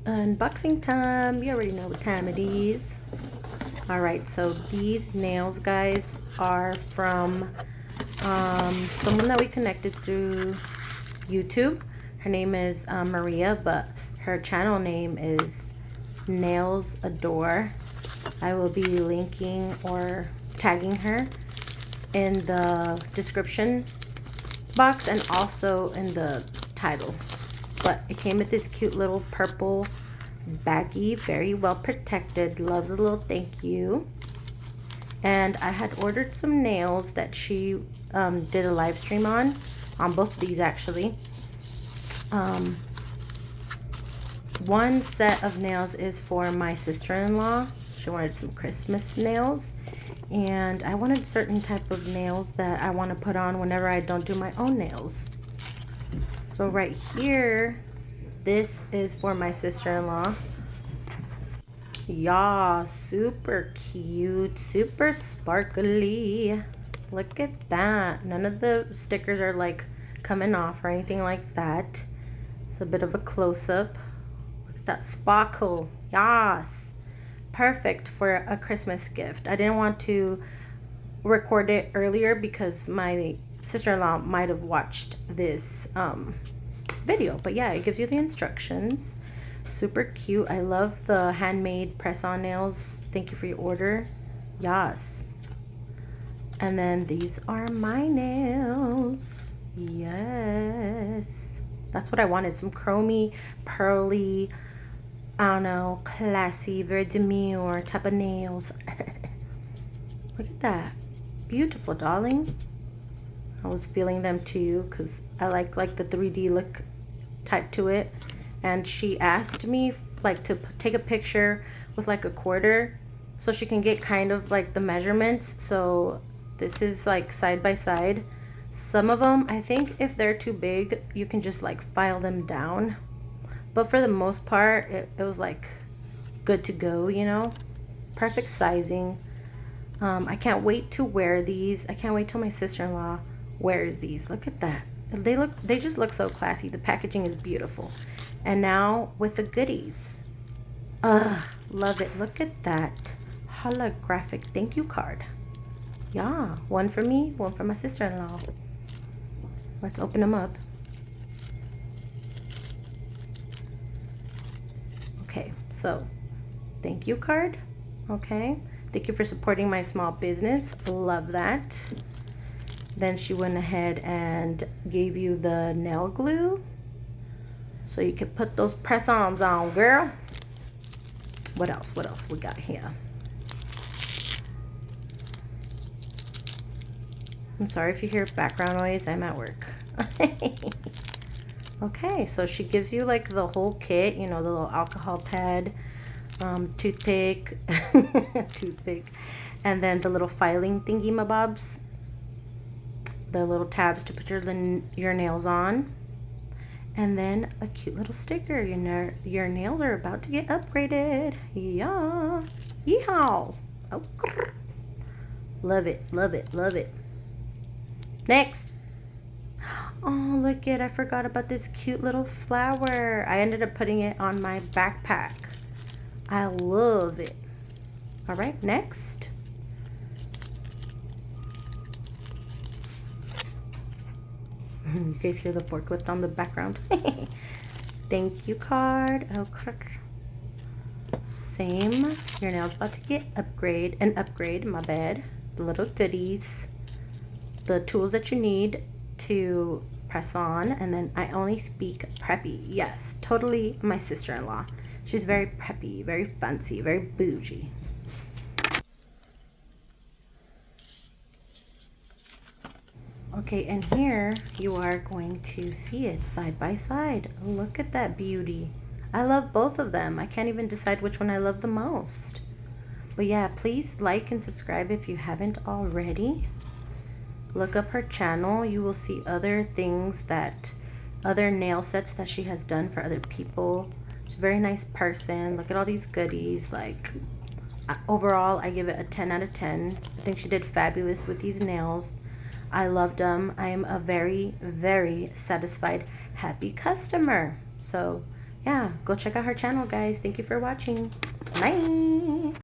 Unboxing time. You already know what time it is. Alright, so these nails, guys, are from someone that we connected through YouTube. Her name is Maria, but her channel name is Nails Adore. I will be linking or tagging her in the description box and also in the title. But it came with this cute little purple baggie, very well protected. Love the little thank you. And I had ordered some nails that she did a live stream on both of these actually. One set of nails is for my sister-in-law. She wanted some Christmas nails, and I wanted certain type of nails that I want to put on whenever I don't do my own nails. So right here, this is for my sister-in-law. Yeah, super cute, super sparkly. Look at that. None of the stickers are like coming off or anything like that. It's a bit of a close-up. Look at that sparkle. Yes. Perfect for a Christmas gift. I didn't want to record it earlier because my sister-in-law might have watched this video. But yeah, it gives you the instructions. Super cute. I love the handmade press-on nails. Thank you for your order. Yes. And then these are my nails. Yes. That's what I wanted. Some chromy, pearly, I don't know, classy, very demure type of nails. Look at that. Beautiful, darling. I was feeling them too because I like the 3D look type to it. And she asked me like to take a picture with like a quarter so she can get kind of like the measurements. So this is like side by side. Some of them, I think if they're too big, you can just like file them down. But for the most part, it was like good to go, you know? Perfect sizing. I can't wait to wear these. I can't wait till my sister-in-law wears these. Look at that. They just look so classy. The packaging is beautiful. And now with the goodies. Love it. Look at that holographic thank you card. Yeah, one for me, one for my sister-in-law. Let's open them up. Okay, so thank you card. Okay, thank you for supporting my small business. Love that. Then she went ahead and gave you the nail glue so you can put those press-ons on, girl. What else we got here? I'm sorry if you hear background noise, I'm at work. Okay, so she gives you like the whole kit, you know, the little alcohol pad, toothpick, and then the little filing thingy mabobs, the little tabs to put your nails on, and then a cute little sticker. Your nails are about to get upgraded. Yeah, yeehaw! Oh, love it, love it, love it. Next. Oh, look it, I forgot about this cute little flower. I ended up putting it on my backpack. I love it. All right, next. You guys hear the forklift on the background? Thank you card. Oh, same. Your nail's about to get an upgrade, my bad. The little goodies. The tools that you need to press on. And then I only speak preppy. Yes, totally my sister-in-law. She's very preppy, very fancy, very bougie. Okay, and here you are going to see it side by side. Look at that beauty. I love both of them. I can't even decide which one I love the most. But yeah, please like and subscribe if you haven't already. Look up her channel. You will see other things other nail sets that she has done for other people. She's a very nice person. Look at all these goodies. Like, overall, I give it a 10 out of 10. I think she did fabulous with these nails. I loved them. I am a very, very satisfied, happy customer. So yeah, go check out her channel, guys. Thank you for watching. Bye.